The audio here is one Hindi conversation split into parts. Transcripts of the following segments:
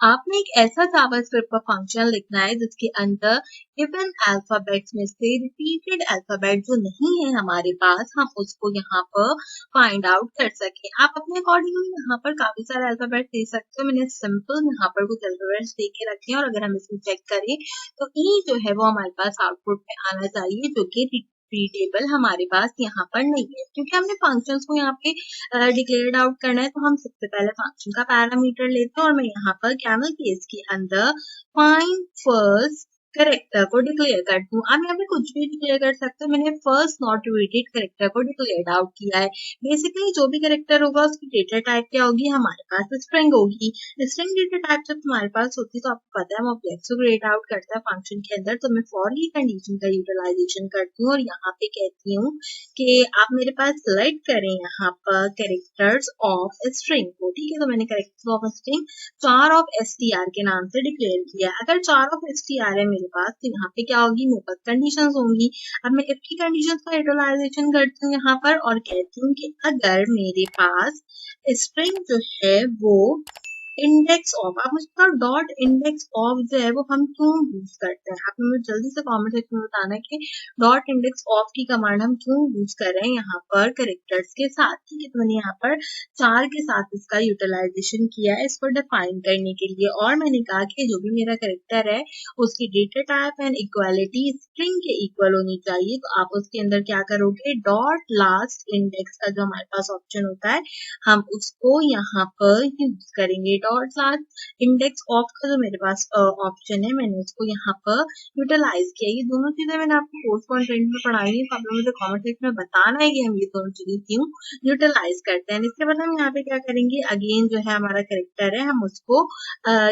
आपने एक ऐसा जावास्क्रिप्ट का फंक्शन लिखना है जिसके अंदर गिवन अल्फाबेट्स में से रिपीटेड अल्फाबेट जो नहीं है हमारे पास हम उसको यहाँ पर फाइंड आउट कर सके। आप अपने अकॉर्डिंगली यहाँ पर काफी सारे अल्फाबेट दे सकते हो। मैंने सिंपल यहाँ पर कुछ अल्फाबेट्स दे के रखे हैं और अगर हम इसमें चेक करें तो ई जो है वो हमारे पास आउटपुट में आना चाहिए, जो कि रिपीटेबल हमारे पास यहाँ पर नहीं है। क्योंकि हमने फंक्शंस को यहाँ पे डिक्लेयर्ड आउट करना है तो हम सबसे पहले फंक्शन का पैरामीटर लेते हैं और मैं यहाँ पर कैमल केस के अंदर फाइंड फर्स्ट करेक्टर को डिक्लेयर करती हूँ। आप यहाँ पे कुछ भी डिक्लेयर कर सकते हो। मैंने फर्स्ट नॉट रिपीटेड करेक्टर को डिक्लेयर आउट किया है। बेसिकली जो भी करेक्टर होगा उसकी डेटा टाइप क्या होगी, हमारे पास स्ट्रिंग होगी। स्ट्रिंग डेटा टाइप जब तुम्हारे पास होती है तो आपको पता है हम ऑब्जेक्ट्स को क्रिएट आउट करता है फंक्शन के अंदर। तो मैं फॉर ये कंडीशन का यूटिलाइजेशन करती हूँ और यहाँ पे कहती हूँ कि आप मेरे पास सिलेक्ट करें यहाँ पर कैरेक्टर्स ऑफ स्ट्रिंग को। ठीक है, तो मैंने कैरेक्टर्स ऑफ स्ट्रिंग चार ऑफ str के नाम से डिक्लेयर किया है। अगर चार ऑफ str है मेरे पास तो यहाँ पे क्या होगी, मेरे पास कंडीशंस होंगी। अब मैं इफ की कंडीशंस का यूटिलाइजेशन करती हूँ यहाँ पर और कहती हूँ कि अगर मेरे पास स्ट्रिंग जो है वो इंडेक्स ऑफ, आप मुझे बताओ डॉट इंडेक्स ऑफ जो है वो हम क्यों यूज करते हैं। आप मुझे जल्दी से कमेंट सेक्शन में बताना है कि डॉट इंडेक्स ऑफ की कमांड हम क्यों यूज कर रहे हैं यहाँ पर कैरेक्टर्स के साथ। ठीक है, तो मैंने यहाँ पर चार के साथ इसका यूटिलाइजेशन किया है इसको डिफाइन करने के लिए। और मैंने कहा कि जो भी मेरा कैरेक्टर है उसकी data type and equality string के इक्वल होनी चाहिए। तो आप उसके अंदर क्या करोगे, डॉट लास्ट इंडेक्स का जो हमारे पास ऑप्शन होता है हम उसको यहाँ पर यूज करेंगे। डॉट लास्ट इंडेक्स ऑफ का जो मेरे पास ऑप्शन है मैंने उसको यहाँ पर यूटिलाइज किया। ये दोनों चीजें मैंने आपको कोर्स कंटेंट में पढ़ाई है, तो आप लोग मुझे कमेंट सेक्शन में बताना है कि हम ये दोनों चीजें क्यों यूटिलाइज करते हैं। इसके बाद हम यहाँ पे क्या करेंगे, अगेन जो है हमारा कैरेक्टर है हम उसको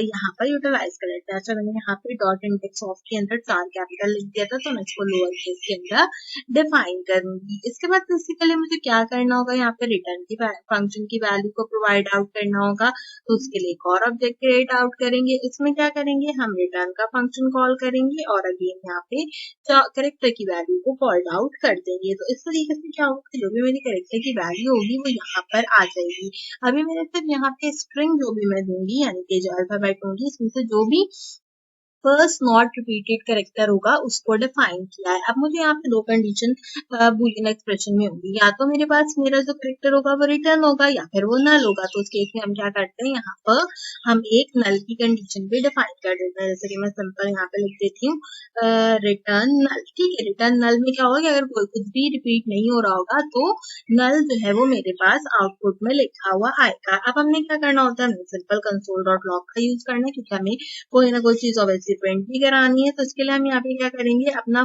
यहाँ पर यूटिलाइज कर लेते हैं। अच्छा, मैंने यहाँ पे डॉट इंडेक्स ऑफ के अंदर 4 कैपिटल लिख दिया था तो मैं इसको लोअर केस के अंदर डिफाइन करूंगी। इसके बाद बेसिकली मुझे क्या करना होगा, यहाँ पे रिटर्न की फंक्शन की वैल्यू को प्रोवाइड आउट करना होगा। तो उसके लिए एक और ऑब्जेक्ट क्रिएट आउट करेंगे। इसमें क्या करेंगे, हम रिटर्न का फंक्शन कॉल करेंगे और अगेन यहाँ पे कैरेक्टर की वैल्यू को कॉल्ड आउट कर देंगे। तो इस तरीके से क्या होगा, जो भी मेरी कैरेक्टर की वैल्यू होगी वो यहाँ पर आ जाएगी। अभी मैंने सिर्फ यहाँ पे स्ट्रिंग जो भी मैं दूंगी यानी कि जो अल्फाबेट होंगी इसमें से जो भी फर्स्ट नॉट रिपीटेड करेक्टर होगा उसको डिफाइन किया है। अब मुझे यहाँ पे दो कंडीशन बूलियन एक्सप्रेशन में होगी, या तो मेरे पास मेरा जो करेक्टर होगा वो रिटर्न होगा या फिर वो नल होगा। तो उस केस में हम क्या करते हैं, यहाँ पर हम एक नल की कंडीशन भी डिफाइन कर देते हैं। जैसे कि मैं सिंपल यहाँ पे लिख देती हूँ रिटर्न नल। ठीक है, रिटर्न नल में क्या होगा कि अगर कोई कुछ भी रिपीट नहीं हो रहा होगा तो नल जो है वो मेरे पास आउटपुट में लिखा हुआ आएगा। अब हमने क्या करना होता है, सिंपल कंसोल डॉट लॉग का यूज करना है क्योंकि हमें कोई ना कोई चीज ऑब्वियसली प्रिंट भी करानी है। तो इसके लिए हम यहाँ पे क्या करेंगे, अपना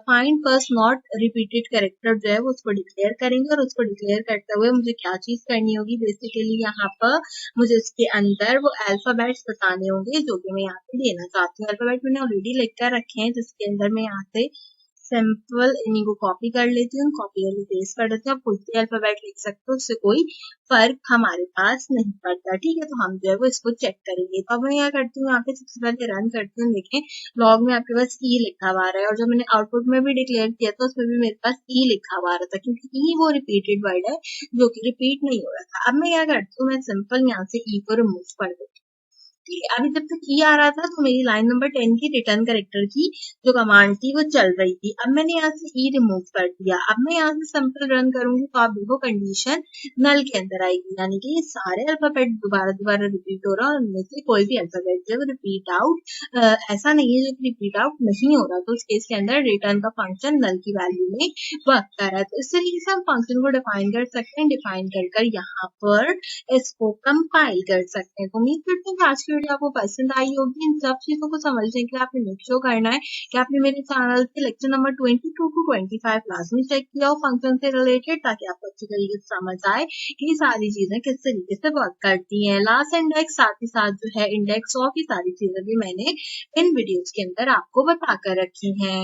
find first not repeated character जो है वो उसको डिक्लेयर करेंगे। और उसको डिक्लेयर करते हुए मुझे क्या चीज करनी होगी, बेसिकली यहाँ पर मुझे इसके अंदर वो अल्फाबेट्स बताने होंगे जो कि मैं यहाँ पे देना चाहती हूँ। अल्फाबेट मैंने ऑलरेडी लिख कर रखे हैं जिसके अंदर मैं यहाँ से सिंपल इन्हीं को कॉपी कर लेती हूँ, कॉपी करके पेस्ट कर देती हूँ। आप कोई भी अल्फाबेट लिख सकते हो, उससे कोई फर्क हमारे पास नहीं पड़ता। ठीक है, तो हम जो है वो इसको चेक करेंगे। तो अब मैं क्या करती हूँ, यहाँ पे सबसे पहले रन करती हूँ। देखें लॉग में आपके पास ई लिखा हुआ आ रहा है और जब मैंने आउटपुट में भी डिक्लेयर किया था उसमें भी मेरे पास ई लिखा हुआ आ रहा था क्योंकि ई वो रिपीटेड वर्ड है जो कि रिपीट नहीं हो रहा था। अब मैं क्या करती हूँ, मैं सिंपल यहाँ से ई को रिमूव कर देती हूँ। ठीक है, अभी जब तक ई आ रहा था तो मेरी लाइन नंबर 10 की रिटर्न करेक्टर की जो कमांड थी वो चल रही थी। अब मैंने यहाँ से ई रिमूव कर दिया। अब मैं यहाँ से सिंपल रन करूंगी तो आप देखो कंडीशन नल के अंदर आएगी, यानी कि ये सारे अल्फाबेट दोबारा दोबारा रिपीट हो रहा है और उनमें से कोई भी अल्फाबेट जो है रिपीट आउट ऐसा नहीं है जो कि रिपीट आउट नहीं हो रहा। तो उस केस के अंदर रिटर्न का फंक्शन नल की वैल्यू में वर्क कर रहा है। तो इस तरीके से हम फंक्शन को डिफाइन कर सकते हैं। डिफाइन कर यहाँ पर इसको कंपाइल कर सकते हैं। तो उम्मीद करते हैं कि आज की वीडियो आपको पसंद आई होगी। इन सब चीजों को समझने के लिए आपने मेक श्योर करना है कि आपने मेरे चैनल के लेक्चर नंबर 22 टू 25 लाजमी चेक किया हो फंक्शन से रिलेटेड, ताकि आपको अच्छी तरीके से समझ आए कि सारी चीजें किस तरीके से वर्क करती हैं। लास्ट इंडेक्स साथ ही साथ जो है इंडेक्स ऑफ, की सारी चीजें भी मैंने इन वीडियोज के अंदर आपको बता कर रखी हैं।